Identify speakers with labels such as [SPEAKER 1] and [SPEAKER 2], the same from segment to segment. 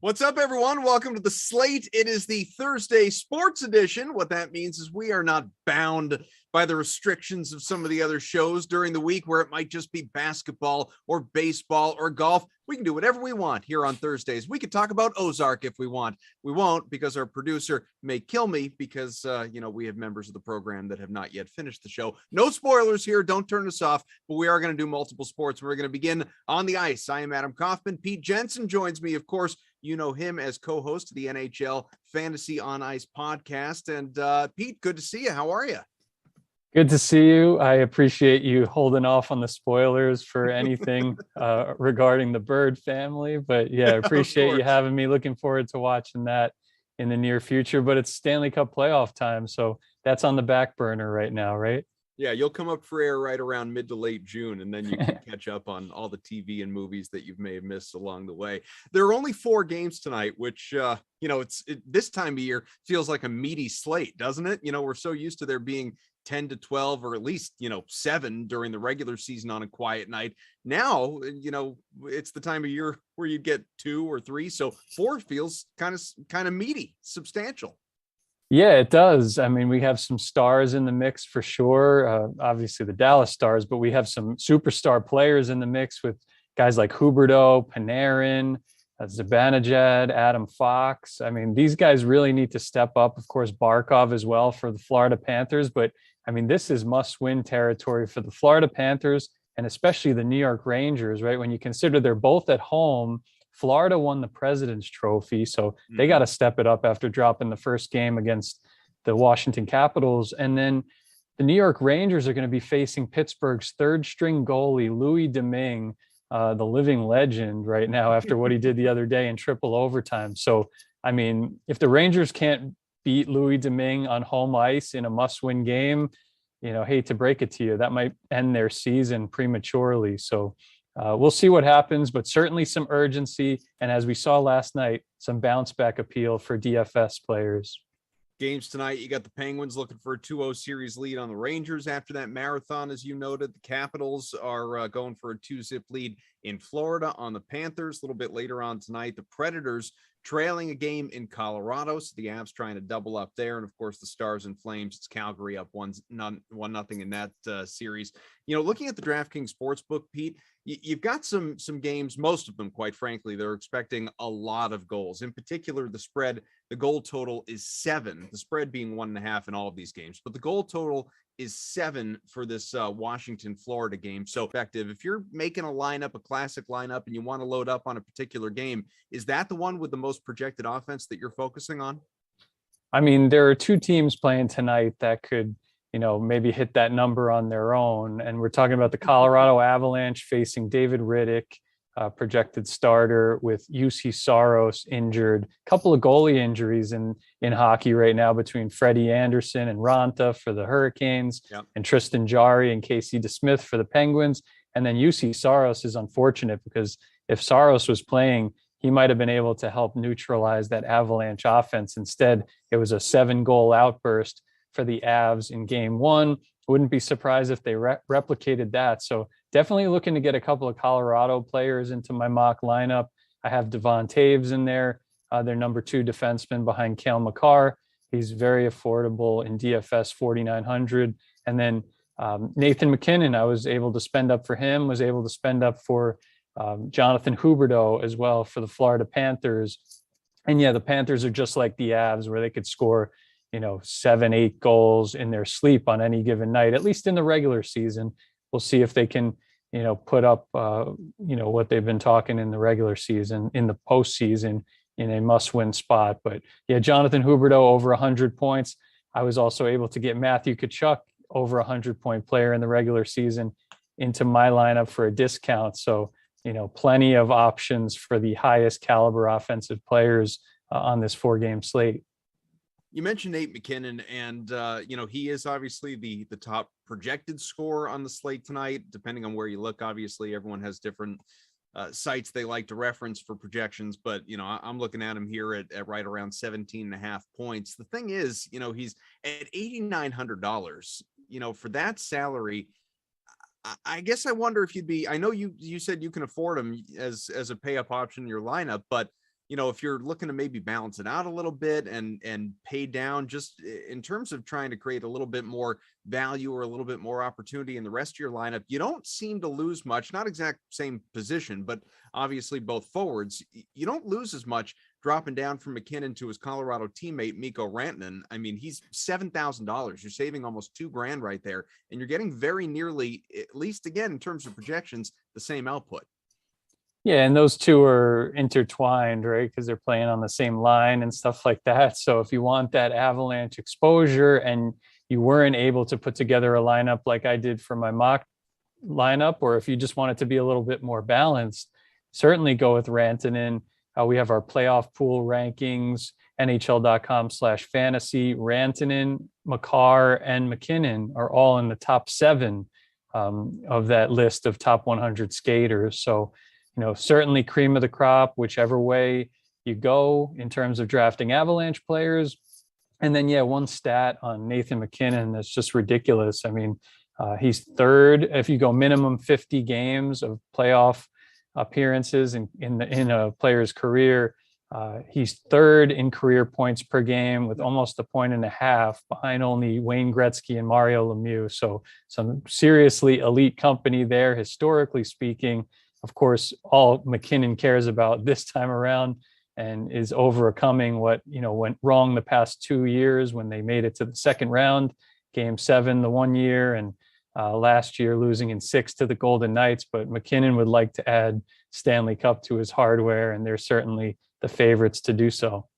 [SPEAKER 1] What's up, everyone? Welcome to the Slate. It is the Thursday sports edition. What that means is we are not bound by the restrictions of some of the other shows during the week where it might just be basketball or baseball or golf. We can do whatever we want here on Thursdays. We could talk about Ozark if we want. We won't, because our producer may kill me because, we have members of the program that have not yet finished the show. No spoilers here. Don't turn us off, but we are going to do multiple sports. We're going to begin on the ice. I am Adam Hoffman. Pete Jensen joins me, of course. You know him as co-host of the NHL Fantasy on Ice podcast. And Pete, good to see you. How are you?
[SPEAKER 2] Good to see you. I appreciate you holding off on the spoilers for anything regarding the Bird family. But yeah, I appreciate you having me. Looking forward to watching that in the near future. But it's Stanley Cup playoff time, so that's on the back burner right now, right?
[SPEAKER 1] Yeah, you'll come up for air right around mid to late June, and then you can catch up on all the TV and movies that you may have missed along the way. There are only 4 games tonight, which, this time of year feels like a meaty slate, doesn't it? We're so used to there being 10 to 12 or at least, 7 during the regular season on a quiet night. Now, it's the time of year where you get 2 or 3. So 4 feels kind of meaty, substantial.
[SPEAKER 2] Yeah, it does. I mean, we have some stars in the mix for sure. Obviously the Dallas Stars, but we have some superstar players in the mix with guys like Huberdeau, Panarin, Zibanejad, Adam Fox. I mean, these guys really need to step up. Of course, Barkov as well for the Florida Panthers. But I mean, this is must-win territory for the Florida Panthers and especially the New York Rangers, right? When you consider they're both at home, Florida won the President's Trophy, so they got to step it up after dropping the first game against the Washington Capitals. And then the New York Rangers are going to be facing Pittsburgh's third-string goalie, Louis Domingue, the living legend right now after what he did the other day in triple overtime. So, I mean, if the Rangers can't beat Louis Domingue on home ice in a must-win game, hate to break it to you, that might end their season prematurely. So we'll see what happens, but certainly some urgency. And as we saw last night, some bounce back appeal for DFS players.
[SPEAKER 1] Games tonight, you got the Penguins looking for a 2-0 series lead on the Rangers after that marathon, as you noted. The Capitals are going for a 2-zip lead in Florida on the Panthers. A little bit later on tonight, the Predators trailing a game in Colorado, so the Avs trying to double up there. And of course, the Stars and Flames, it's Calgary up 1-0 in that series. Looking at the DraftKings Sportsbook, Pete, you've got some games, most of them, quite frankly, they're expecting a lot of goals. In particular, the spread, the goal total is 7, the spread being 1.5 in all of these games, but the goal total is 7 for this Washington, Florida game. So effective. If you're making a lineup, a classic lineup, and you want to load up on a particular game, is that the one with the most projected offense that you're focusing on?
[SPEAKER 2] I mean, there are 2 teams playing tonight that could, maybe hit that number on their own. And we're talking about the Colorado Avalanche facing David Riddick, projected starter, with UC Saros injured. A couple of goalie injuries in hockey right now between Freddie Anderson and Ranta for the Hurricanes, and Tristan Jarry and Casey DeSmith for the Penguins. And then UC Saros is unfortunate because if Saros was playing, he might have been able to help neutralize that Avalanche offense. Instead, it was a 7-goal outburst for the Avs in game 1. Wouldn't be surprised if they replicated that. So definitely looking to get a couple of Colorado players into my mock lineup. I have Devon Taves in there, their number 2 defenseman behind Cale Makar. He's very affordable in DFS 4,900. And then Nathan McKinnon, I was able to spend up for him, was able to spend up for Jonathan Huberdeau as well for the Florida Panthers. And yeah, the Panthers are just like the Avs, where they could score 7-8 goals in their sleep on any given night, at least in the regular season. We'll see if they can, put up, what they've been talking in the regular season, in the postseason, in a must-win spot. But yeah, Jonathan Huberdeau over 100 points. I was also able to get Matthew Tkachuk, over 100-point player in the regular season, into my lineup for a discount. So, plenty of options for the highest caliber offensive players on this 4-game slate.
[SPEAKER 1] You mentioned Nate McKinnon, and he is obviously the top projected scorer on the slate tonight. Depending on where you look, obviously everyone has different sites they like to reference for projections, but I'm looking at him here at right around 17.5 points. The thing is, he's at $8,900. For that salary, I guess I wonder if you'd be. I know you said you can afford him as a pay up option in your lineup, but if you're looking to maybe balance it out a little bit and pay down, just in terms of trying to create a little bit more value or a little bit more opportunity in the rest of your lineup, you don't seem to lose much. Not exact same position, but obviously both forwards. You don't lose as much dropping down from Mckinnon to his Colorado teammate Mikko Rantanen. I mean, he's $7,000. You're saving almost $2,000 right there, and you're getting very nearly, at least again in terms of projections, the same output.
[SPEAKER 2] Yeah, and those two are intertwined, right? Because they're playing on the same line and stuff like that. So if you want that Avalanche exposure and you weren't able to put together a lineup like I did for my mock lineup, or if you just want it to be a little bit more balanced, certainly go with Rantanen. We have our playoff pool rankings, NHL.com/fantasy. Rantanen, Makar, and McKinnon are all in the top 7 of that list of top 100 skaters. So, certainly cream of the crop, whichever way you go in terms of drafting Avalanche players. And then, one stat on Nathan McKinnon that's just ridiculous. I mean, he's third if you go minimum 50 games of playoff appearances in a player's career. He's third in career points per game with almost 1.5 points behind only Wayne Gretzky and Mario Lemieux. So some seriously elite company there, historically speaking. Of course, all McKinnon cares about this time around and is overcoming what went wrong the past 2 years when they made it to the second round, Game 7 the 1 year, and last year losing in 6 to the Golden Knights. But McKinnon would like to add Stanley Cup to his hardware, and they're certainly the favorites to do so.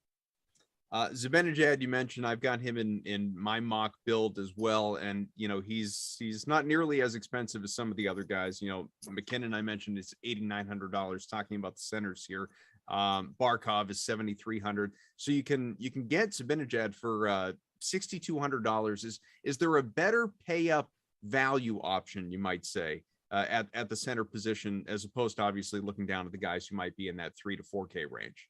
[SPEAKER 1] Zibanejad, you mentioned, I've got him in my mock build as well, and he's not nearly as expensive as some of the other guys. McKinnon, I mentioned, is $8,900. Talking about the centers here, Barkov is $7,300. So you can get Zibanejad for $6,200. Is there a better pay up value option, you might say, at the center position, as opposed to obviously looking down at the guys who might be in that 3 to 4K range?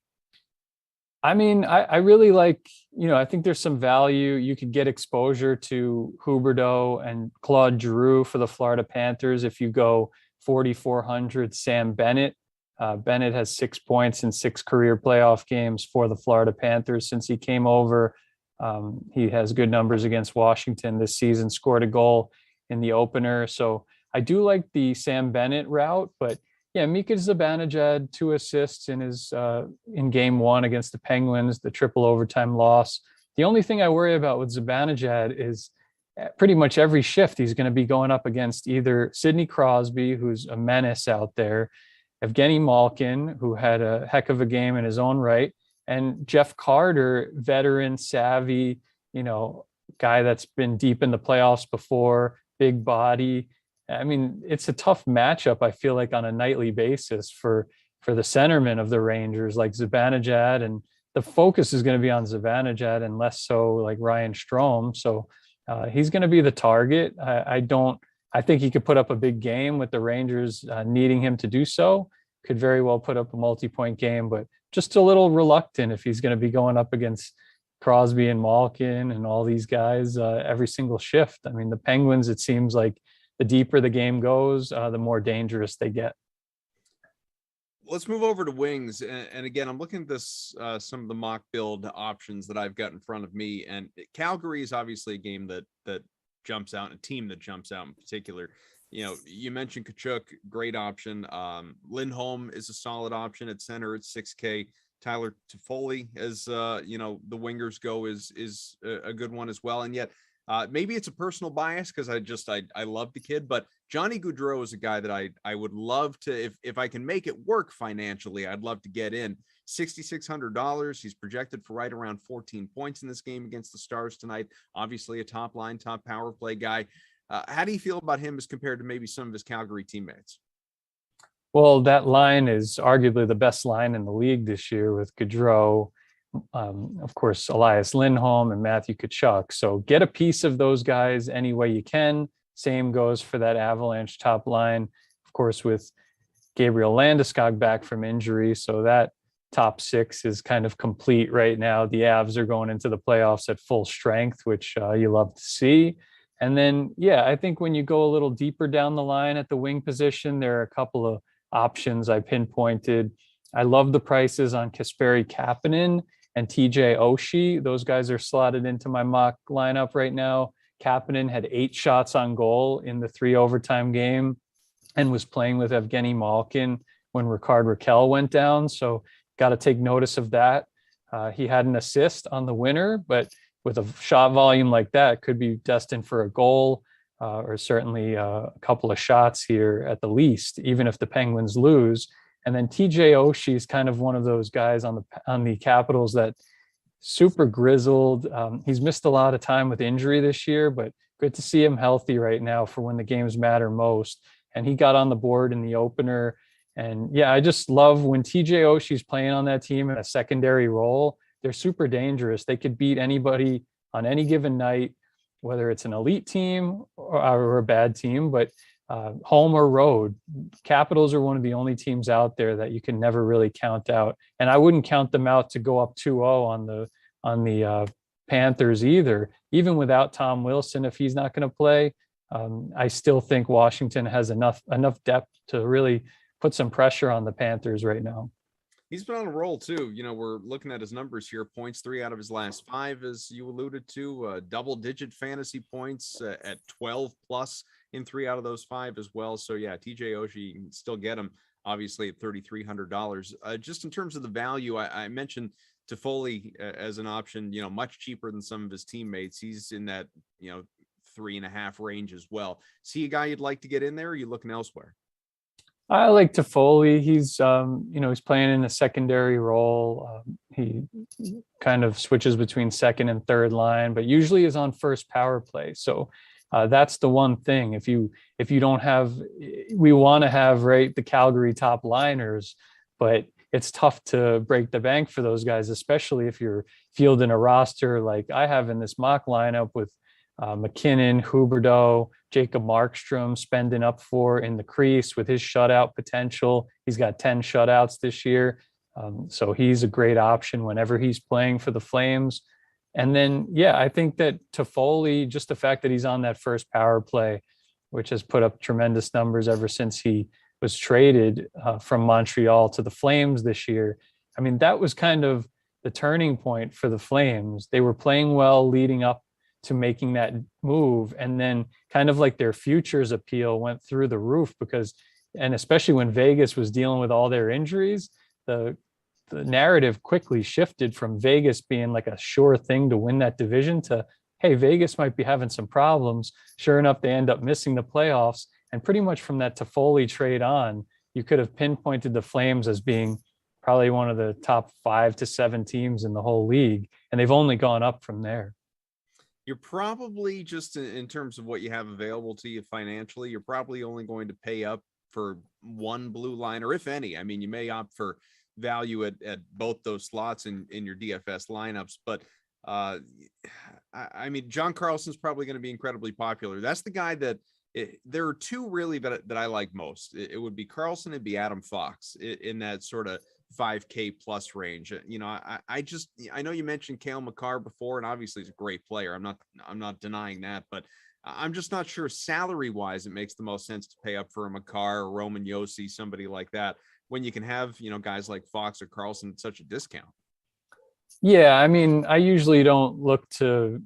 [SPEAKER 2] I mean, I really like, I think there's some value. You could get exposure to Huberdeau and Claude Giroux for the Florida Panthers if you go 4,400. Sam Bennett. Bennett has 6 points in 6 career playoff games for the Florida Panthers since he came over. He has good numbers against Washington this season, scored a goal in the opener. So I do like the Sam Bennett route, but Mika Zibanejad, 2 assists in Game 1 against the Penguins, the triple overtime loss. The only thing I worry about with Zibanejad is pretty much every shift he's going to be going up against either Sidney Crosby, who's a menace out there, Evgeny Malkin, who had a heck of a game in his own right, and Jeff Carter, veteran, savvy, guy that's been deep in the playoffs before, big body. I mean, it's a tough matchup, I feel like, on a nightly basis for the centerman of the Rangers, like Zibanejad, and the focus is going to be on Zibanejad and less so like Ryan Strome. So he's going to be the target. I think he could put up a big game with the Rangers needing him to do so. Could very well put up a multi-point game, but just a little reluctant if he's going to be going up against Crosby and Malkin and all these guys every single shift. I mean, the Penguins, it seems like the deeper the game goes, the more dangerous they get.
[SPEAKER 1] Let's move over to wings. And again, I'm looking at this, some of the mock build options that I've got in front of me. And Calgary is obviously a game that jumps out, a team that jumps out in particular. You mentioned Tkachuk, great option. Lindholm is a solid option at center at 6K. Tyler Toffoli, as the wingers go, is a good one as well. And yet, maybe it's a personal bias because I love the kid, but Johnny Gaudreau is a guy that I would love to, if I can make it work financially, I'd love to get in. $6,600. He's projected for right around 14 points in this game against the Stars tonight. Obviously a top power play guy. How do you feel about him as compared to maybe some of his Calgary teammates?
[SPEAKER 2] Well, that line is arguably the best line in the league this year with Gaudreau, of course, Elias Lindholm and Matthew Tkachuk. So get a piece of those guys any way you can. Same goes for that Avalanche top line, of course, with Gabriel Landeskog back from injury. So that top 6 is kind of complete right now. The Avs are going into the playoffs at full strength, which you love to see. And then, I think when you go a little deeper down the line at the wing position, there are a couple of options I pinpointed. I love the prices on Kasperi Kapanen and TJ Oshie. Those guys are slotted into my mock lineup right now. Kapanen had 8 shots on goal in the 3 overtime game and was playing with Evgeny Malkin when Ricard Raquel went down. So got to take notice of that. He had an assist on the winner, but with a shot volume like that, could be destined for a goal or certainly a couple of shots here at the least, even if the Penguins lose. And then TJ Oshie is kind of one of those guys on the Capitals that super grizzled. He's missed a lot of time with injury this year, but good to see him healthy right now for when the games matter most. And he got on the board in the opener. And yeah, I just love when TJ Oshie's playing on that team in a secondary role. They're super dangerous. They could beat anybody on any given night, whether it's an elite team or a bad team, but home or road. Capitals are one of the only teams out there that you can never really count out. And I wouldn't count them out to go up 2-0 on the Panthers either. Even without Tom Wilson, if he's not going to play, I still think Washington has enough depth to really put some pressure on the Panthers right now.
[SPEAKER 1] He's been on a roll too. We're looking at his numbers here. Points 3 out of his last 5, as you alluded to. Double-digit fantasy points at 12 plus in 3 out of those 5 as well. So yeah, TJ Oshie, you can still get him obviously at $3,300. Just in terms of the value, I mentioned Toffoli as an option. Much cheaper than some of his teammates. He's in that 3.5 range as well. See a guy you'd like to get in there? Or are you looking elsewhere?
[SPEAKER 2] I like Toffoli. He's he's playing in a secondary role. He kind of switches between second and third line, but usually is on first power play. So that's the one thing. If you don't have, we want to have the Calgary top liners, but it's tough to break the bank for those guys, especially if you're fielding a roster like I have in this mock lineup with McKinnon, Huberdeau, Jacob Markstrom spending up for in the crease with his shutout potential. He's got 10 shutouts this year. So he's a great option whenever he's playing for the Flames. And then, yeah, I think that Toffoli, just the fact that he's on that first power play, which has put up tremendous numbers ever since he was traded from Montreal to the Flames this year. I mean, that was kind of the turning point for the Flames. They were playing well leading up to making that move, and then kind of like their futures appeal went through the roof and especially when Vegas was dealing with all their injuries, the narrative quickly shifted from Vegas being like a sure thing to win that division to, hey, Vegas might be having some problems. Sure enough, they end up missing the playoffs, and pretty much from that Toffoli trade on, you could have pinpointed the Flames as being probably one of the top 5 to 7 teams in the whole league, and they've only gone up from there.
[SPEAKER 1] You're probably, just in terms of what you have available to you financially, you're probably only going to pay up for one blue liner, if any. I mean, you may opt for value at both those slots in your DFS lineups, but I mean, John Carlson's probably going to be incredibly popular. That's the guy that there are 2 really that I like most. It would be Carlson and be Adam Fox in that sort of 5K plus range. I know you mentioned Cale Makar before, and obviously he's a great player. I'm not denying that, but I'm just not sure salary wise it makes the most sense to pay up for a Makar or Roman Josi, somebody like that, when you can have guys like Fox or Carlson at such a discount.
[SPEAKER 2] Yeah, I mean, I usually don't look to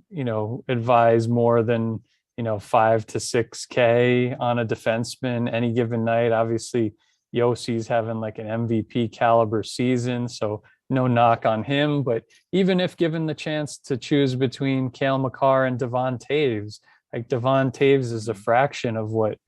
[SPEAKER 2] advise more than 5 to 6K on a defenseman any given night. Obviously Yossi's having like an MVP caliber season, so no knock on him. But even if given the chance to choose between Cale Makar and Devon Taves, like Devon Taves is a fraction of what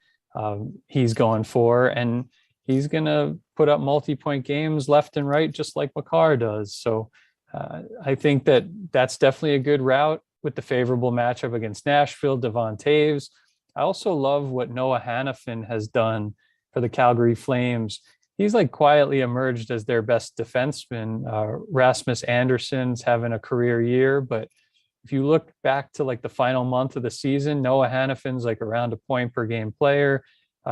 [SPEAKER 2] he's going for, and he's going to put up multi-point games left and right, just like Makar does. So I think that's definitely a good route with the favorable matchup against Nashville, Devon Taves. I also love what Noah Hannafin has done for the Calgary Flames. He's like quietly emerged as their best defenseman. Rasmus Anderson's having a career year, but if you look back to like the final month of the season, Noah Hannafin's like around a point per game player.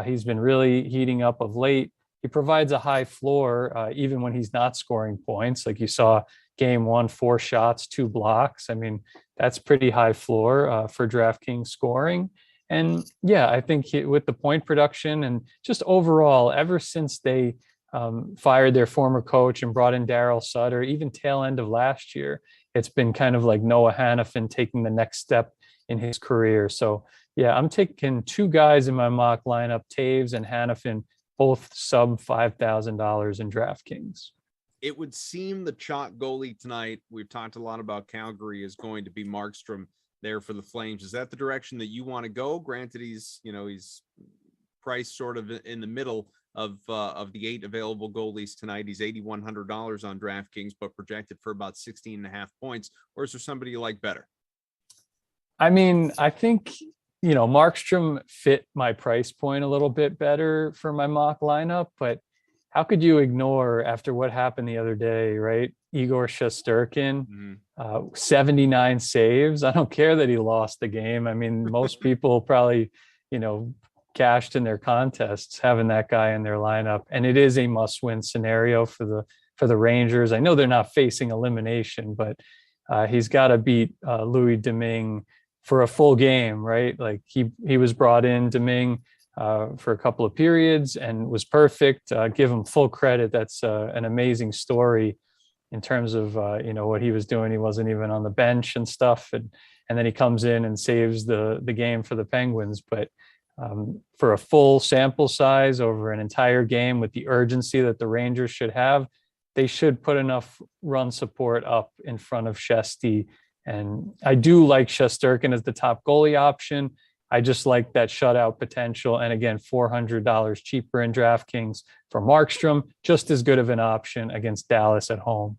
[SPEAKER 2] He's been really heating up of late. He provides a high floor even when he's not scoring points. Like you saw game 1, 4 shots, 2 blocks. I mean, that's pretty high floor for DraftKings scoring. And yeah, I think with the point production and just overall, ever since they fired their former coach and brought in Daryl Sutter, even tail end of last year. It's been kind of like Noah Hannafin taking the next step in his career. So yeah, I'm taking two guys in my mock lineup, Taves and Hannafin, both sub $5,000 in DraftKings.
[SPEAKER 1] It would seem the chalk goalie tonight, we've talked a lot about Calgary, is going to be Markstrom there for the Flames. Is that the direction that you want to go? Granted, he's priced sort of in the middle of the 8 available goalies tonight. He's $8,100 on DraftKings, but projected for about 16.5 points. Or is there somebody you like better?
[SPEAKER 2] I mean, I think, Markstrom fit my price point a little bit better for my mock lineup, but how could you ignore after what happened the other day, right? Igor Shesterkin, 79 saves. I don't care that he lost the game. I mean, most people probably, cashed in their contests having that guy in their lineup, and it is a must-win scenario for the Rangers. I know they're not facing elimination, but he's got to beat Louis Domingue for a full game, right? Like he was brought in, Domingue, for a couple of periods and was perfect. Give him full credit. That's an amazing story in terms of what he was doing. He wasn't even on the bench and stuff, and then he comes in and saves the game for the Penguins. But for a full sample size over an entire game with the urgency that the Rangers should have, they should put enough run support up in front of Shesty. And I do like Shesterkin as the top goalie option. I just like that shutout potential. And again, $400 cheaper in DraftKings for Markstrom, just as good of an option against Dallas at home.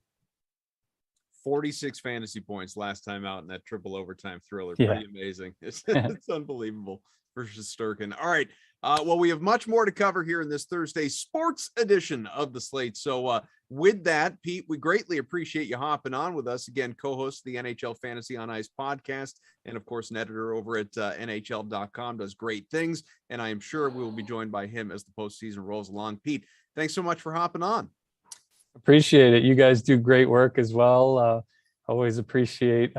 [SPEAKER 1] 46 fantasy points last time out in that triple overtime thriller.
[SPEAKER 2] Yeah.
[SPEAKER 1] Pretty amazing. It's unbelievable for Shesterkin. All right. Well, we have much more to cover here in this Thursday sports edition of the Slate. So with that, Pete, we greatly appreciate you hopping on with us again, co-host of the NHL Fantasy on Ice podcast, and of course, an editor over at NHL.com, does great things. And I am sure we will be joined by him as the postseason rolls along. Pete, thanks so much for hopping on.
[SPEAKER 2] Appreciate it. You guys do great work as well. Always appreciate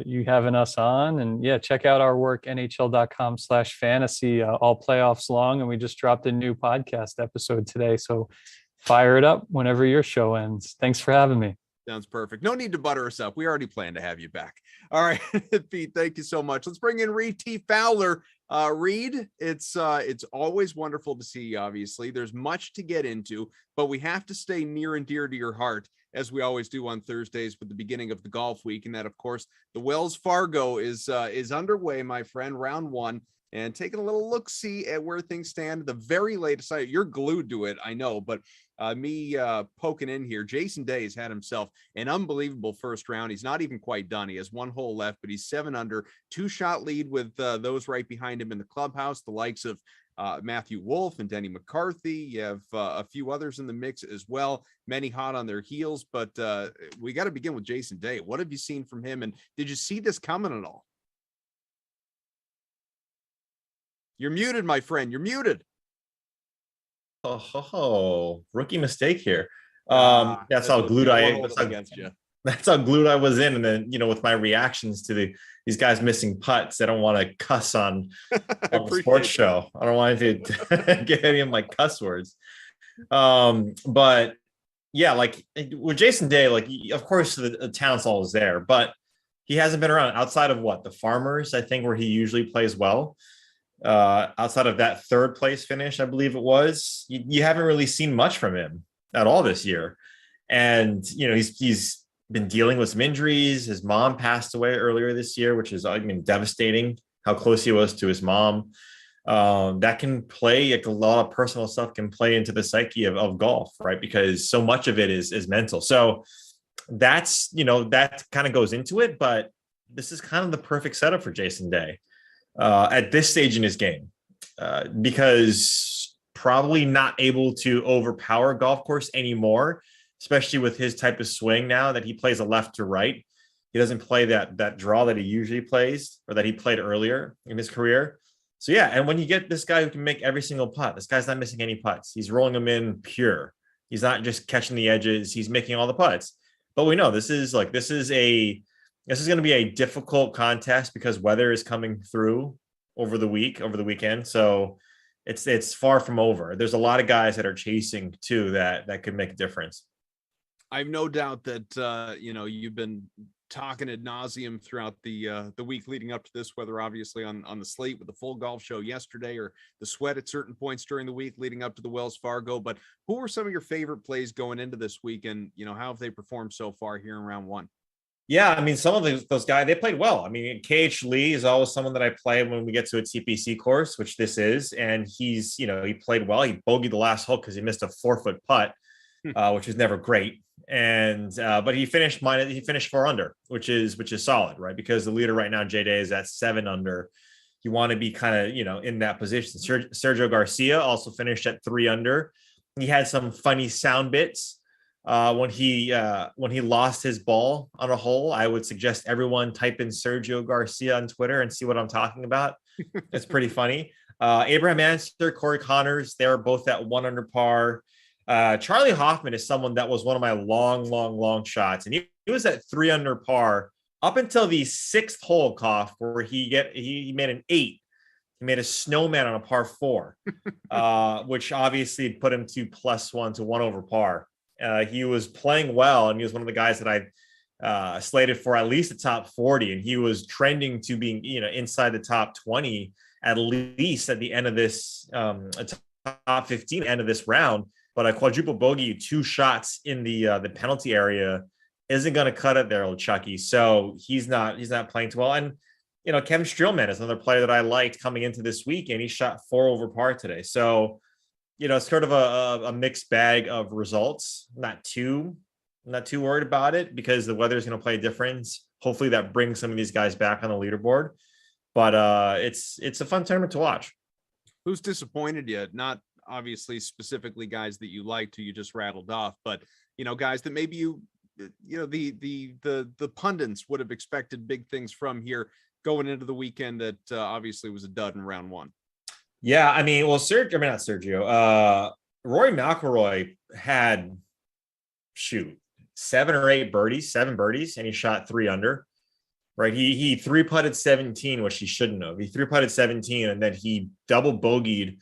[SPEAKER 2] you having us on. And yeah, check out our work, NHL.com/fantasy, all playoffs long. And we just dropped a new podcast episode today. So fire it up whenever your show ends. Thanks for having me.
[SPEAKER 1] Sounds perfect. No need to butter us up. We already planned to have you back. All right, Pete, thank you so much. Let's bring in Reed T. Fowler. Reed, it's always wonderful to see you, obviously. There's much to get into, but we have to stay near and dear to your heart, as we always do on Thursdays with the beginning of the golf week. And that, of course, the Wells Fargo is underway, my friend, round one. And taking a little look-see at where things stand. The very latest, you're glued to it, I know, but me poking in here, Jason Day has had himself an unbelievable first round. He's not even quite done. He has one hole left, but he's 7 under, 2-shot lead with those right behind him in the clubhouse, the likes of Matthew Wolf and Denny McCarthy. You have a few others in the mix as well, many hot on their heels, but we got to begin with Jason Day. What have you seen from him, and did you see this coming at all? You're muted, my friend. You're muted.
[SPEAKER 3] Oh, rookie mistake here. That's how glued I am. That's how glued I was in. And then, with my reactions to these guys missing putts, I don't want to cuss on the sports show. I don't want to get any of my cuss words. But yeah, like with Jason Day, like, of course the talent's always there, but he hasn't been around outside of the Farmers, I think, where he usually plays well. Outside of that third place finish, I believe it was, you haven't really seen much from him at all this year. And, he's been dealing with some injuries. His mom passed away earlier this year, which is, devastating how close he was to his mom. That can play, like, a lot of personal stuff can play into the psyche of golf, right? Because so much of it is mental. So that's, that kind of goes into it, but this is kind of the perfect setup for Jason Day. At this stage in his game, because probably not able to overpower golf course anymore, especially with his type of swing now that he plays a left to right. He doesn't play that draw that he usually plays, or that he played earlier in his career. So yeah, and when you get this guy who can make every single putt, this guy's not missing any putts. He's rolling them in pure. He's not just catching the edges. He's making all the putts. But we know this is going to be a difficult contest because weather is coming through over the weekend. So it's far from over. There's a lot of guys that are chasing too that could make a difference.
[SPEAKER 1] I've no doubt that you've been talking ad nauseum throughout the week leading up to this, whether obviously on the slate with the full golf show yesterday or the sweat at certain points during the week leading up to the Wells Fargo. But who were some of your favorite plays going into this week, and how have they performed so far here in round one?
[SPEAKER 3] Yeah, I mean, some of those guys, they played well. I mean, KH Lee is always someone that I play when we get to a TPC course, which this is, and he played well. He bogeyed the last hole because he missed a 4-foot putt, which is never great. And but he finished 4 under, which is solid, right? Because the leader right now, J Day, is at 7 under. You want to be kind of in that position. Sergio Garcia also finished at 3 under. He had some funny sound bits when he lost his ball on a hole. I would suggest everyone type in Sergio Garcia on Twitter and see what I'm talking about. It's pretty funny. Abraham Ancer, Corey Connors, they were both at 1 under par. Charlie Hoffman is someone that was one of my long shots, and he was at 3 under par up until the 6th hole, Cough, where he made an 8. He made a snowman on a par 4, which obviously put him to +1 to 1 over par. He was playing well, and he was one of the guys that I slated for at least the top 40, and he was trending to being inside the top 20 at least at the end of this top 15 end of this round. But a quadruple bogey, 2 shots in the penalty area isn't going to cut it there, old Chucky. So he's not playing too well. And Kevin Streelman is another player that I liked coming into this week, and he shot 4 over par today. So it's sort of a mixed bag of results. Not too worried about it because the weather is going to play a difference. Hopefully that brings some of these guys back on the leaderboard. But it's a fun tournament to watch.
[SPEAKER 1] Who's disappointed you? Not obviously specifically guys that you liked who you just rattled off, but guys that maybe the pundits would have expected big things from here going into the weekend that obviously was a dud in round one.
[SPEAKER 3] Yeah, I mean, well, not Sergio. Rory Mcilroy had 7 or 8 birdies, 7 birdies, and he shot 3 under. Right, he 3-putted 17, which he shouldn't have. He 3-putted 17, and then he double bogeyed.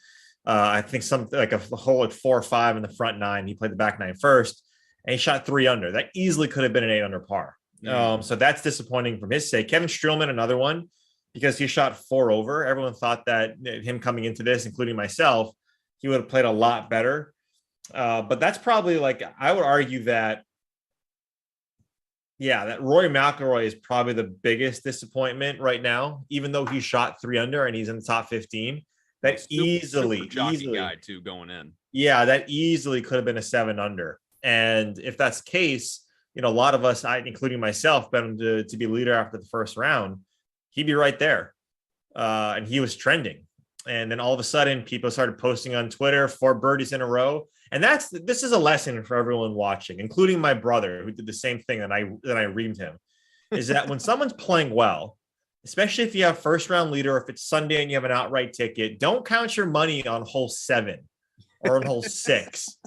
[SPEAKER 3] I think something like a hole at 4 or 5 in the front 9. He played the back 9 first, and he shot 3 under. That easily could have been an 8 under par. So that's disappointing from his sake. Kevin Streelman, another one, because he shot 4 over. Everyone thought that him coming into this, including myself, he would have played a lot better. But that's probably I would argue that, that Rory Mcilroy is probably the biggest disappointment right now, even though he shot 3 under and he's in the top 15. That easily
[SPEAKER 1] guy too going in.
[SPEAKER 3] Yeah, that easily could have been a 7 under. And if that's the case, a lot of us, including myself, bet him to be leader after the first round. He'd be right there. And he was trending. And then all of a sudden, people started posting on Twitter 4 birdies in a row. And this is a lesson for everyone watching, including my brother, who did the same thing that I reamed him, is that when someone's playing well, especially if you have first round leader, if it's Sunday and you have an outright ticket, don't count your money on hole 7 or on hole 6.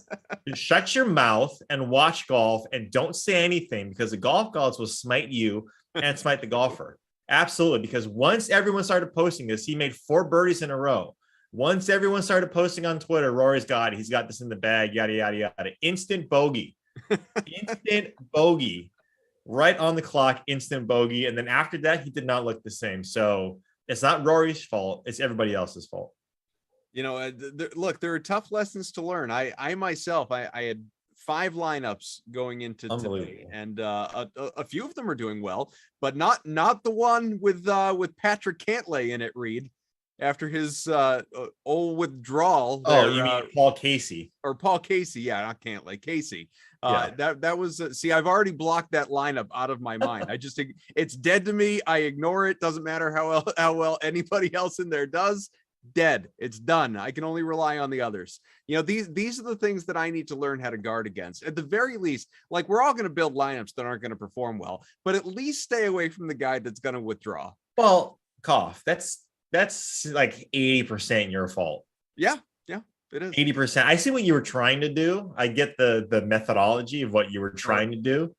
[SPEAKER 3] Just shut your mouth and watch golf and don't say anything, because the golf gods will smite you and smite the golfer. Absolutely. Because once everyone started posting this, he made 4 birdies in a row. Once everyone started posting on Twitter, Rory's got it. He's got this in the bag, yada, yada, yada. Instant bogey. Instant bogey. Right on the clock, instant bogey. And then after that, he did not look the same. So it's not Rory's fault. It's everybody else's fault.
[SPEAKER 1] Look, there are tough lessons to learn. I myself, I had 5 lineups going into today, and a few of them are doing well, but not the one with Patrick Cantlay in it, Reed, after his old withdrawal.
[SPEAKER 3] You mean Paul Casey?
[SPEAKER 1] Or Paul Casey, yeah, not Cantlay, Casey. That was see, I've already blocked that lineup out of my mind. It's dead to me. I ignore it. Doesn't matter how well anybody else in there does. Dead. It's done. I can only rely on the others. These are the things that I need to learn how to guard against. At the very least, we're all going to build lineups that aren't going to perform well, but at least stay away from the guy that's going to withdraw.
[SPEAKER 3] Well, Cough, that's 80% your fault.
[SPEAKER 1] Yeah, it is
[SPEAKER 3] 80%. I see what you were trying to do. I get the methodology of what you were trying to do,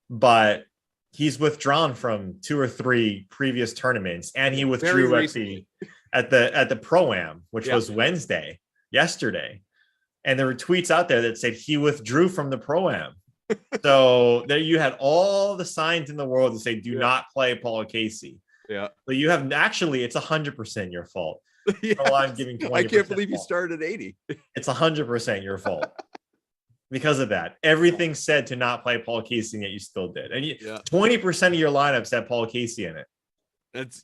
[SPEAKER 3] but he's withdrawn from 2 or 3 previous tournaments, and he withdrew at the at the Pro-Am, which was yesterday. And there were tweets out there that said he withdrew from the Pro-Am. So there you had all the signs in the world to say, do not play Paul Casey.
[SPEAKER 1] Yeah.
[SPEAKER 3] But you have actually, it's 100% your fault.
[SPEAKER 1] Yes.
[SPEAKER 3] Oh, I'm giving 20%
[SPEAKER 1] I can't believe you
[SPEAKER 3] fault.
[SPEAKER 1] started at 80.
[SPEAKER 3] It's 100% your fault. Because of that, everything said to not play Paul Casey, and yet you still did. And 20% of your lineups had Paul Casey in it.
[SPEAKER 1] It's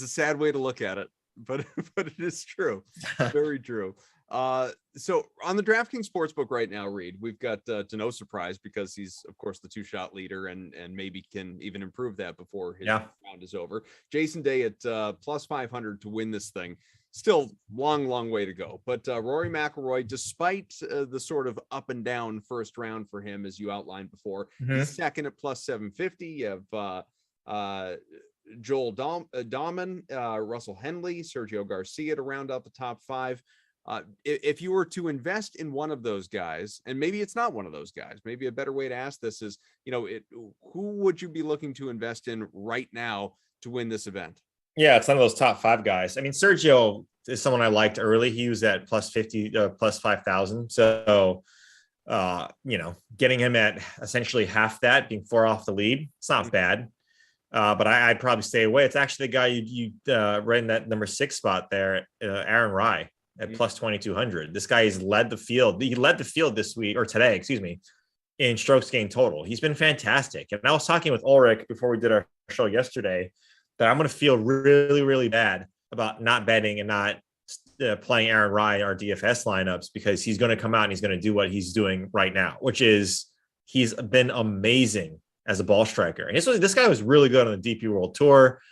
[SPEAKER 1] a sad way to look at it, but it is true. Very true. So on the DraftKings Sportsbook right now, Reed, we've got to no surprise, because he's of course the 2-shot leader and maybe can even improve that before his round is over. Jason Day at plus 500 to win this thing. Still long way to go. But Rory Mcilroy, despite the sort of up and down first round for him, as you outlined before, he's second at plus 750. You have Joel Dahman, Russell Henley, Sergio Garcia to round out the top 5. If you were to invest in one of those guys, and maybe it's not one of those guys, maybe a better way to ask this is, who would you be looking to invest in right now to win this event?
[SPEAKER 3] Yeah, it's none of those top 5 guys. I mean, Sergio is someone I liked early. He was at plus 50, plus 5,000. So, getting him at essentially half that, being 4 off the lead, it's not bad. But I'd probably stay away. It's actually the guy you read in that number 6 spot there, Aaron Rye at plus 2,200. This guy has led the field. He led the field this week, or today, excuse me, in strokes gained total. He's been fantastic. And I was talking with Ulrich before we did our show yesterday that I'm going to feel really, really bad about not betting and not playing Aaron Rye in our DFS lineups, because he's going to come out and he's going to do what he's doing right now, which is he's been amazing as a ball striker. And this guy was really good on the DP World Tour.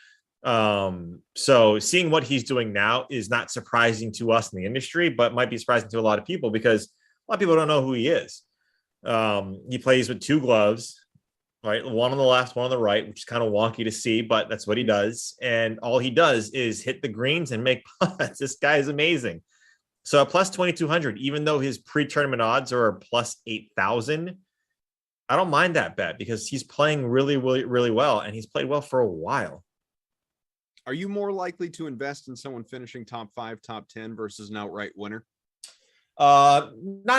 [SPEAKER 3] So seeing what he's doing now is not surprising to us in the industry, but might be surprising to a lot of people, because a lot of people don't know who he is. He plays with 2 gloves, right? One on the left, one on the right, which is kind of wonky to see, but that's what he does. And all he does is hit the greens and make putts. This guy is amazing. So at plus 2,200, even though his pre-tournament odds are plus 8,000, I don't mind that bet, because he's playing really, really, really well, and he's played well for a while.
[SPEAKER 1] Are you more likely to invest in someone finishing top 5, top 10 versus an outright winner?
[SPEAKER 3] Not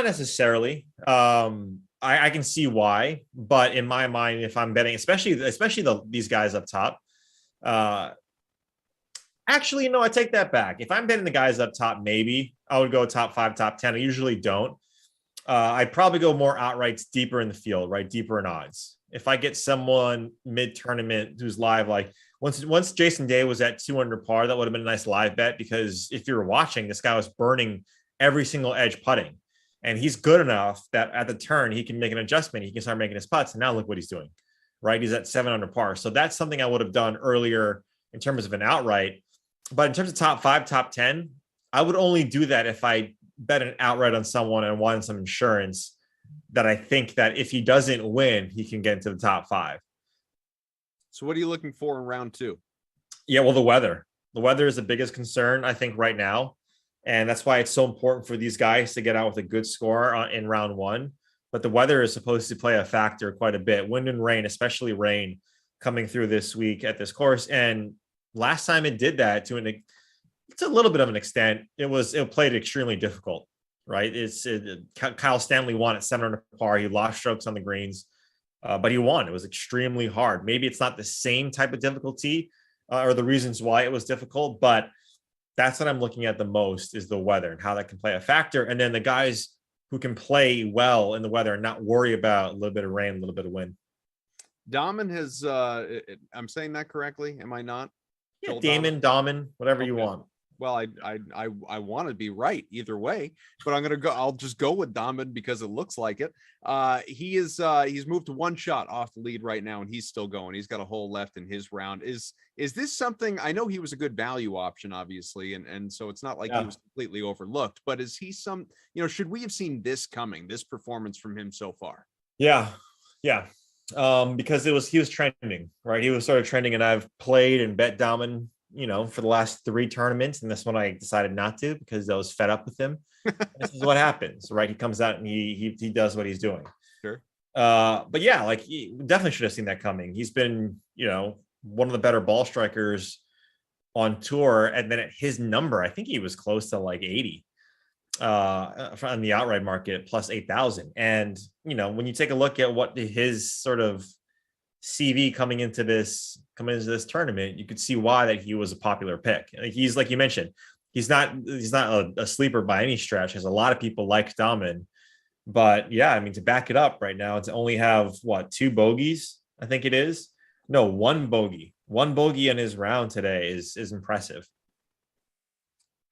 [SPEAKER 3] necessarily. I can see why, but in my mind, if I'm betting, especially these guys up top, actually, no, I take that back. If I'm betting the guys up top, maybe I would go top 5, top 10. I usually don't. I'd probably go more outrights deeper in the field, right? Deeper in odds. If I get someone mid-tournament who's live, like once Jason Day was at 2 under par, that would have been a nice live bet, because if you were watching, this guy was burning every single edge putting, and he's good enough that at the turn, he can make an adjustment. He can start making his putts. And now look what he's doing, right? He's at 7 under par. So that's something I would have done earlier in terms of an outright. But in terms of top 5, top 10, I would only do that if I bet an outright on someone and wanted some insurance that I think that if he doesn't win, he can get into the top 5.
[SPEAKER 1] So what are you looking for in round 2?
[SPEAKER 3] Yeah, well, the weather. The weather is the biggest concern, I think, right now. And that's why it's so important for these guys to get out with a good score in round 1. But the weather is supposed to play a factor quite a bit. Wind and rain, especially rain, coming through this week at this course. And last time it did that to it's a little bit of an extent. It played extremely difficult, right? Kyle Stanley won at 7 under par. He lost strokes on the greens, but he won. It was extremely hard. Maybe it's not the same type of difficulty or the reasons why it was difficult, but that's what I'm looking at the most, is the weather and how that can play a factor. And then the guys who can play well in the weather and not worry about a little bit of rain, a little bit of wind.
[SPEAKER 1] Dahman has, I'm saying that correctly, am I not?
[SPEAKER 3] Yeah, Dahman, whatever you want.
[SPEAKER 1] Well, I want to be right either way, but I'll just go with Dahman because it looks like it. He's moved to 1 shot off the lead right now, and he's still going. He's got a hole left in his round. Is this something? I know he was a good value option, obviously, and so it's not like he was completely overlooked, but is he should we have seen this coming, this performance from him so far?
[SPEAKER 3] Yeah. Because he was trending, right? He was sort of trending, and I've played and bet Dahman, for the last 3 tournaments. And this one I decided not to, because I was fed up with him. This is what happens, right? He comes out and he does what he's doing.
[SPEAKER 1] Sure.
[SPEAKER 3] But yeah, like he definitely should have seen that coming. He's been, one of the better ball strikers on tour. And then at his number, I think he was close to like 80 on the outright market plus 8,000. And, when you take a look at what his sort of CV coming into this tournament, you could see why that he was a popular pick. He's, like you mentioned, he's not a sleeper by any stretch, because a lot of people like Dahmen. But yeah, I mean, to back it up right now, to only have 2 bogeys, I think it is. No, 1 bogey. 1 bogey in his round today is impressive.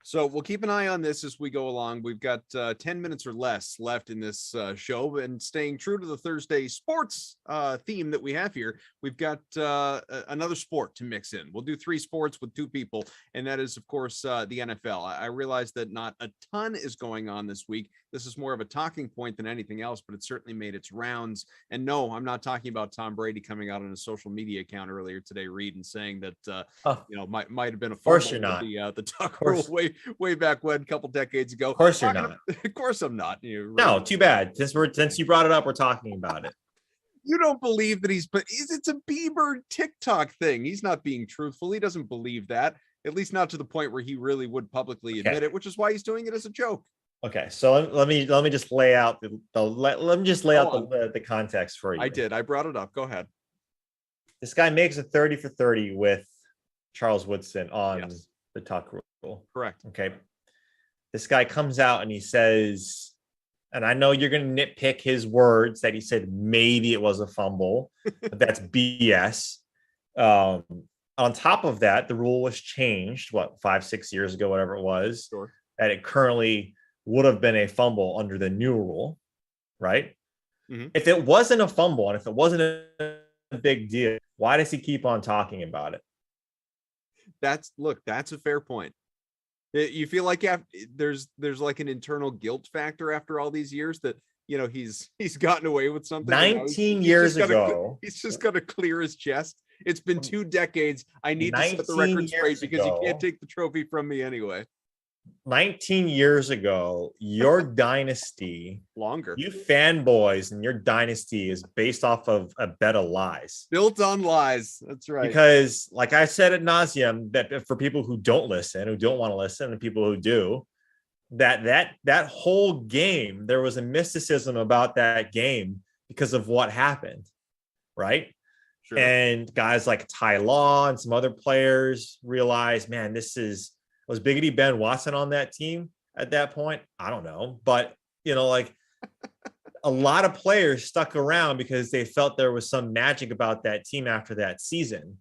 [SPEAKER 1] So we'll keep an eye on this as we go along. We've got 10 minutes or less left in this show, and staying true to the Thursday sports theme that we have here, we've got another sport to mix in. We'll do 3 sports with 2 people, and that is, of course, the NFL. I realize that not a ton is going on this week. This is more of a talking point than anything else, but it certainly made its rounds. And no, I'm not talking about Tom Brady coming out on a social media account earlier today, Reed, and saying that might have been a
[SPEAKER 3] course you're not.
[SPEAKER 1] The Tuck rule way back when, a couple decades ago.
[SPEAKER 3] Of course you're not.
[SPEAKER 1] Of course I'm not.
[SPEAKER 3] No, too bad. Since you brought it up, we're talking about it.
[SPEAKER 1] You don't believe that it's a Bieber TikTok thing. He's not being truthful. He doesn't believe that, at least not to the point where he really would publicly admit it, which is why he's doing it as a joke.
[SPEAKER 3] Okay, so let me just lay out the context for you.
[SPEAKER 1] I brought it up. Go ahead.
[SPEAKER 3] This guy makes a 30 for 30 with Charles Woodson on the Tuck rule.
[SPEAKER 1] Correct.
[SPEAKER 3] Okay. This guy comes out and he says, and I know you're going to nitpick his words that he said maybe it was a fumble, but that's BS. On top of that, the rule was changed, 5-6 years ago, whatever it was,
[SPEAKER 1] Sure.
[SPEAKER 3] that it currently would have been a fumble under the new rule, right?
[SPEAKER 1] Mm-hmm.
[SPEAKER 3] If it wasn't a fumble and if it wasn't a big deal, why does he keep on talking about it?
[SPEAKER 1] That's a fair point. You feel like there's like an internal guilt factor after all these years that he's gotten away with something.
[SPEAKER 3] 19 years ago,
[SPEAKER 1] he's just got to clear his chest. It's been 2 decades. I need to set the record straight because you can't take the trophy from me anyway.
[SPEAKER 3] 19 years ago, your dynasty,
[SPEAKER 1] longer,
[SPEAKER 3] you fanboys, and your dynasty is based off of a bed of lies,
[SPEAKER 1] built on lies. That's right.
[SPEAKER 3] Because, like I said ad nauseum, that for people who don't listen, who don't want to listen, and people who do, that whole game, there was a mysticism about that game because of what happened, right? Sure. And guys like Ty Law and some other players realized, man, was Biggity Ben Watson on that team at that point? I don't know. But, a lot of players stuck around because they felt there was some magic about that team after that season.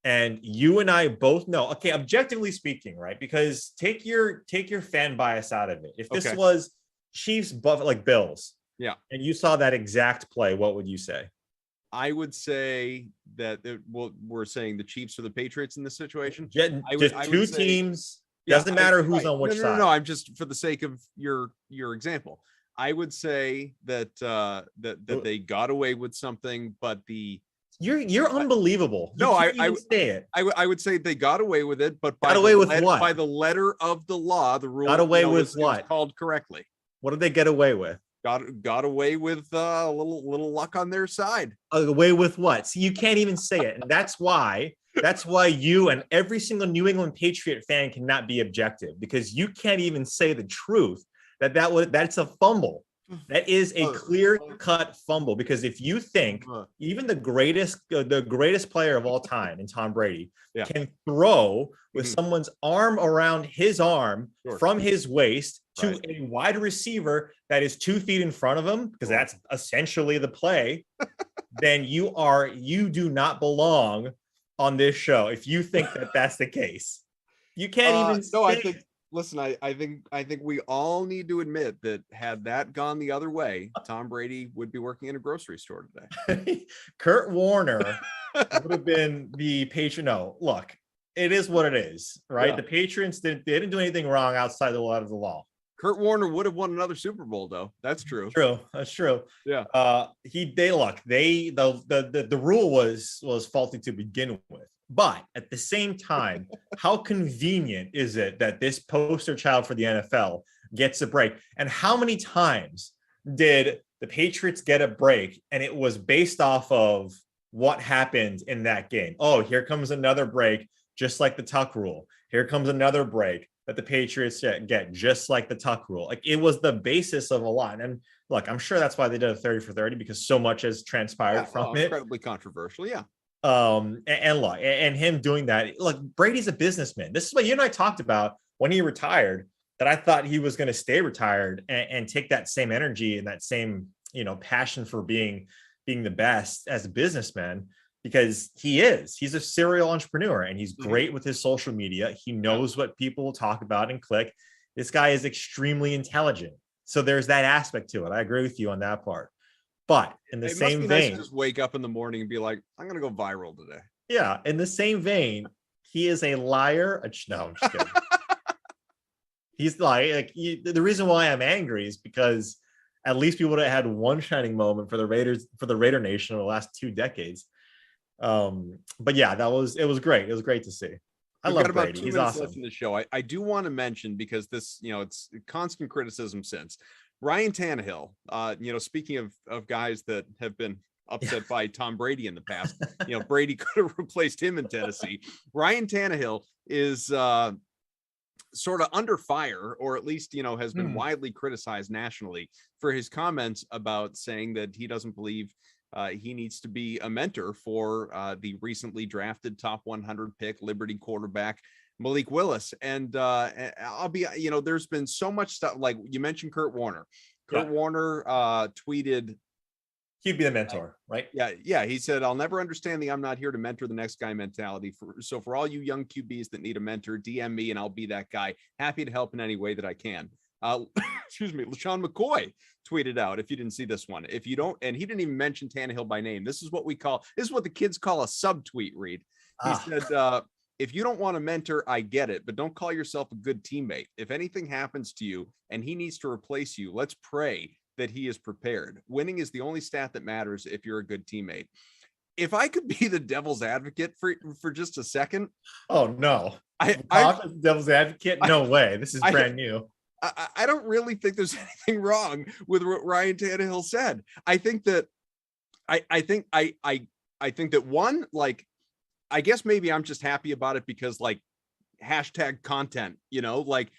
[SPEAKER 3] And you and I both know, okay, objectively speaking, right? Because take your fan bias out of it. If this was Chiefs, like Bills, and you saw that exact play, what would you say?
[SPEAKER 1] I would say that we're saying the Chiefs or the Patriots in this situation.
[SPEAKER 3] Just two teams. Doesn't matter who's on which side.
[SPEAKER 1] No. I'm just, for the sake of your example, I would say that they got away with something, but
[SPEAKER 3] you're unbelievable. I say it.
[SPEAKER 1] I would say they got away with it, but
[SPEAKER 3] got away with what?
[SPEAKER 1] By the letter of the law, the rule
[SPEAKER 3] got away with what?
[SPEAKER 1] Was called correctly.
[SPEAKER 3] What did they get away with?
[SPEAKER 1] Got away with a little luck on their side.
[SPEAKER 3] Away with what? See, you can't even say it, and that's why you and every single New England Patriot fan cannot be objective, because you can't even say the truth that's a fumble. That is a clear-cut fumble, because if you think even the greatest player of all time in Tom Brady can throw with someone's arm around his arm from his waist to a wide receiver that is 2 feet in front of him, because that's essentially the play, then you do not belong on this show if you think that's the case. You can't even say
[SPEAKER 1] Listen, I think we all need to admit that had that gone the other way, Tom Brady would be working in a grocery store today.
[SPEAKER 3] Kurt Warner would have been the patron. No, look, it is what it is, right? Yeah. The Patriots they didn't do anything wrong outside the letter of the law.
[SPEAKER 1] Kurt Warner would have won another Super Bowl, though. That's true.
[SPEAKER 3] That's true.
[SPEAKER 1] Yeah.
[SPEAKER 3] The rule was faulty to begin with. But at the same time, how convenient is it that this poster child for the NFL gets a break? And how many times did the Patriots get a break and it was based off of what happened in that game? Oh, here comes another break. just like the Tuck rule. Here comes another break that the Patriots get, just like the Tuck rule. Like, it was the basis of a lot. And look, I'm sure that's why they did a 30 for 30, because so much has transpired from it.
[SPEAKER 1] Incredibly controversial. Yeah.
[SPEAKER 3] And look, and him doing that. Look, Brady's a businessman. This is what you and I talked about when he retired, that I thought he was going to stay retired and take that same energy and that same, passion for being the best as a businessman, because he's a serial entrepreneur and he's great with his social media. He knows what people will talk about and click. This guy is extremely intelligent. So there's that aspect to it. I agree with you on that part. But in the same vein,
[SPEAKER 1] just wake up in the morning and be like, I'm going to go viral today.
[SPEAKER 3] Yeah. In the same vein, he is a liar. No, I'm just kidding. He's the reason why I'm angry is because at least we would have had one shining moment for the Raiders, for the Raider Nation over the last 2 decades. But yeah, it was great. It was great to see. I love Brady. He's awesome.
[SPEAKER 1] Left in the show. I do want to mention, because this, it's constant criticism since Ryan Tannehill, speaking of guys that have been upset by Tom Brady in the past, Brady could have replaced him in Tennessee. Ryan Tannehill is sort of under fire, or at least, has been widely criticized nationally for his comments about saying that he doesn't believe he needs to be a mentor for the recently drafted top 100 pick Liberty quarterback Malik Willis. And I'll be, there's been so much stuff, like you mentioned Kurt Warner. Warner tweeted,
[SPEAKER 3] he'd be the mentor, right?
[SPEAKER 1] Yeah. He said, I'll never understand the I'm not here to mentor the next guy mentality. So for all you young QBs that need a mentor, DM me and I'll be that guy. Happy to help in any way that I can. Excuse me, LaShawn McCoy tweeted out, if you didn't see this one, if you don't, and he didn't even mention Tannehill by name. This is what the kids call a subtweet, Reed. He said, if you don't want a mentor, I get it, but don't call yourself a good teammate. If anything happens to you and he needs to replace you, let's pray that he is prepared. Winning is the only stat that matters if you're a good teammate. If I could be the devil's advocate for just a second.
[SPEAKER 3] Oh no. I devil's advocate? No way. This is brand new.
[SPEAKER 1] I don't really think there's anything wrong with what Ryan Tannehill said. I think that I think that one, like, I guess maybe I'm just happy about it because, like, hashtag content, like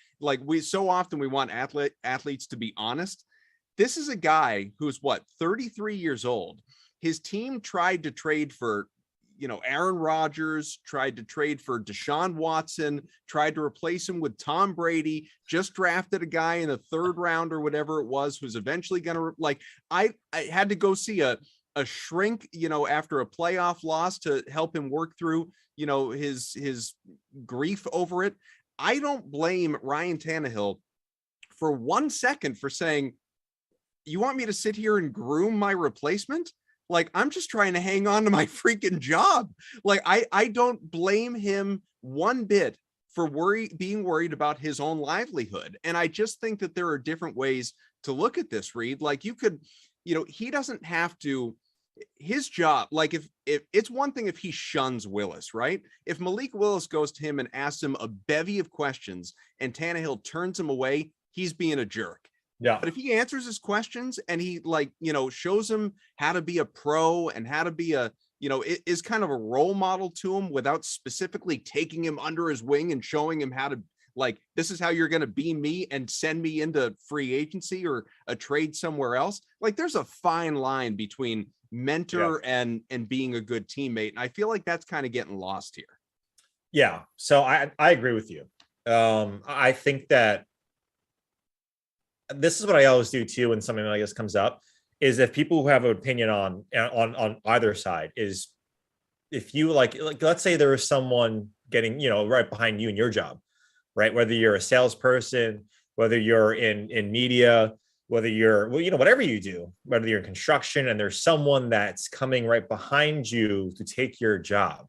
[SPEAKER 1] we so often we want athletes to be honest. This is a guy who's 33 years old. His team tried to trade for, Aaron Rodgers, tried to trade for Deshaun Watson, tried to replace him with Tom Brady, just drafted a guy in the 3rd round or whatever it was, who's eventually going to, I had to go see a shrink, after a playoff loss to help him work through, his grief over it. I don't blame Ryan Tannehill for 1 second for saying, you want me to sit here and groom my replacement? Like, I'm just trying to hang on to my freaking job. Like, I don't blame him one bit for being worried about his own livelihood. And I just think that there are different ways to look at this, Reed. Like, you could, he doesn't have to, his job, like, if it's one thing if he shuns Willis, right? If Malik Willis goes to him and asks him a bevy of questions and Tannehill turns him away, he's being a jerk.
[SPEAKER 3] Yeah.
[SPEAKER 1] But if he answers his questions and he, shows him how to be a pro and how to be is kind of a role model to him without specifically taking him under his wing and showing him how to, this is how you're going to be me and send me into free agency or a trade somewhere else. Like, there's a fine line between mentor and being a good teammate. And I feel like that's kind of getting lost here.
[SPEAKER 3] Yeah. So I agree with you. I think that this is what I always do too when something like this comes up, is if people who have an opinion on either side, is if you like let's say there is someone getting right behind you in your job, right? Whether you're a salesperson, whether you're in media, whether you're whatever you do, whether you're in construction, and there's someone that's coming right behind you to take your job.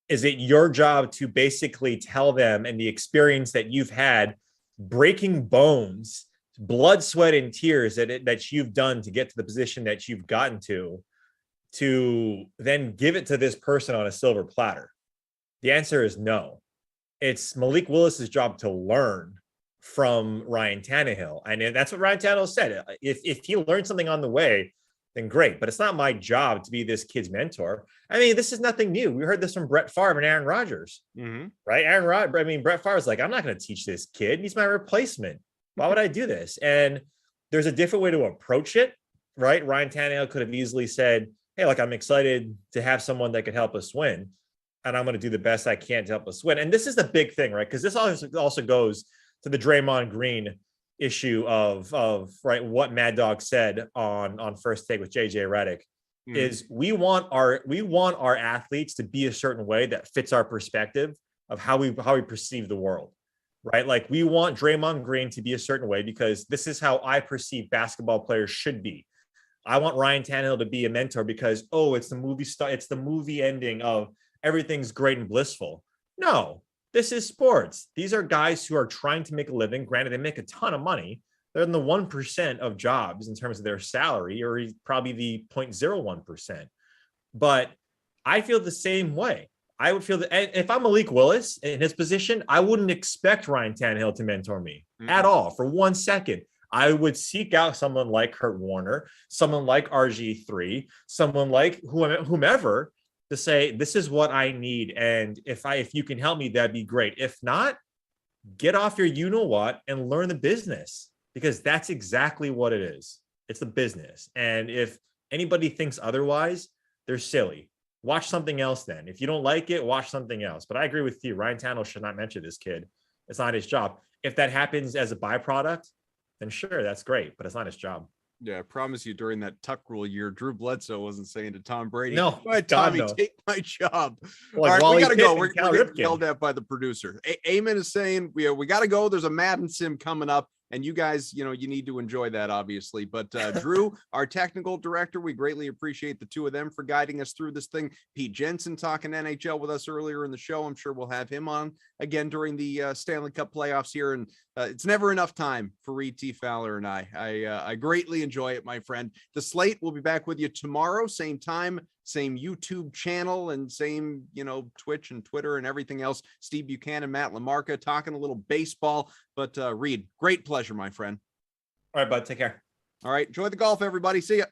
[SPEAKER 3] Is it your job to basically tell them, and the experience that you've had, breaking bones, blood, sweat, and tears that you've done to get to the position that you've gotten to then give it to this person on a silver platter? The answer is no. It's Malik Willis's job to learn from Ryan Tannehill. And that's what Ryan Tannehill said. If he learned something on the way, then great. But it's not my job to be this kid's mentor. I mean, this is nothing new. We heard this from Brett Favre and Aaron Rodgers, right? Brett Favre's like, I'm not going to teach this kid. He's my replacement. Why would I do this? And there's a different way to approach it, right? Ryan Tannehill could have easily said, hey, like, I'm excited to have someone that could help us win, and I'm going to do the best I can to help us win. And this is the big thing, right? Because this also goes to the Draymond Green issue of right, what Mad Dog said on First Take with JJ Redick is we want our athletes to be a certain way that fits our perspective of how we perceive the world, right? Like, we want Draymond Green to be a certain way because this is how I perceive basketball players should be. I want Ryan Tannehill to be a mentor because, it's the movie ending of everything's great and blissful. No, this is sports. These are guys who are trying to make a living. Granted, they make a ton of money. They're in the 1% of jobs in terms of their salary, or probably the 0.01%. But I feel the same way. I would feel that if I'm Malik Willis in his position, I wouldn't expect Ryan Tannehill to mentor me at all for 1 second. I would seek out someone like Kurt Warner, someone like RG3, someone like whomever to say, this is what I need. And if you can help me, that'd be great. If not, get off your you-know-what and learn the business, because that's exactly what it is. It's the business. And if anybody thinks otherwise, they're silly. Watch something else then. If you don't like it, watch something else. But I agree with you. Ryan Tannehill should not mentor this kid. It's not his job. If that happens as a byproduct, then sure, that's great, but it's not his job.
[SPEAKER 1] Yeah, I promise you, during that Tuck Rule year, Drew Bledsoe wasn't saying to Tom Brady,
[SPEAKER 3] "No,
[SPEAKER 1] go ahead, Tommy, take my job."
[SPEAKER 3] Like,
[SPEAKER 1] all right, we gotta go. We're getting yelled at by the producer. Eamon is saying we gotta go. There's a Madden sim coming up, and you guys, you need to enjoy that, obviously. But Drew, our technical director, we greatly appreciate the two of them for guiding us through this thing. Pete Jensen talking NHL with us earlier in the show. I'm sure we'll have him on again during the Stanley Cup playoffs here. And it's never enough time for Reed T. Fowler and I greatly enjoy it, my friend. The Slate will be back with you tomorrow, same time, same YouTube channel, and same, Twitch and Twitter and everything else. Steve Buchanan, Matt LaMarca talking a little baseball. But Reed, great pleasure, my friend.
[SPEAKER 3] All right, bud. Take care.
[SPEAKER 1] All right. Enjoy the golf, everybody. See ya.